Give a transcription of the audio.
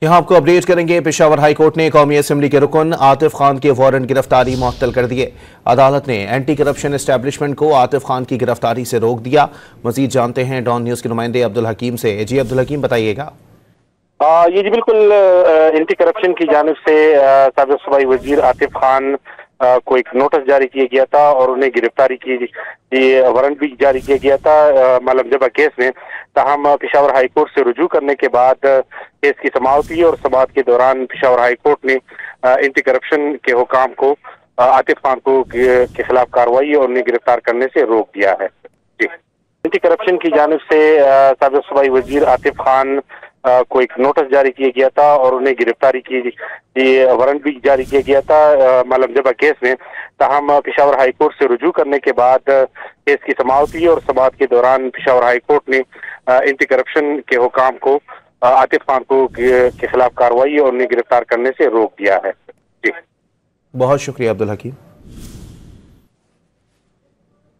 यहाँ आपको अपडेट करेंगे। पेशावर हाई कोर्ट ने कौमी असेंबली के रुकन आतिफ खान के वारंट गिरफ्तारी मुअत्तल कर दिए। अदालत ने एंटी करप्शन एस्टेब्लिशमेंट को आतिफ खान की गिरफ्तारी से रोक दिया। मजीद जानते हैं डॉन न्यूज के नुमाइंदे अब्दुल हकीम से। जी अब्दुल हकीम, बताइएगा। ये जी बिल्कुल एंटी करप्शन की जानिब से साबिक़ सूबाई वजीर आतिफ खान को एक नोटिस जारी किया गया था और उन्हें गिरफ्तारी की वारंट भी जारी किया गया था मालम जबा केस में। ताहम पेशावर हाई कोर्ट से रुजू करने के बाद केस की समाअत हुई और समाअत के दौरान पेशावर हाई कोर्ट ने एंटी करप्शन के हुकाम को आतिफ खान को के खिलाफ कार्रवाई और उन्हें गिरफ्तार करने से रोक दिया है। जी, एंटी करप्शन की जानिब से साबिक़ सूबाई वजीर आतिफ खान को एक नोटिस जारी किया गया था और उन्हें गिरफ्तारी की वारंट भी जारी किया गया था मालम जबा केस में। ताहम पेशावर हाई कोर्ट से रुजू करने के बाद केस की समाअत हुई और समाअत के दौरान पेशावर हाई कोर्ट ने एंटी करप्शन के हुकाम को आतिफ खान को के खिलाफ कार्रवाई और उन्हें गिरफ्तार करने से रोक दिया है। जी, बहुत शुक्रिया अब्दुल हकीम।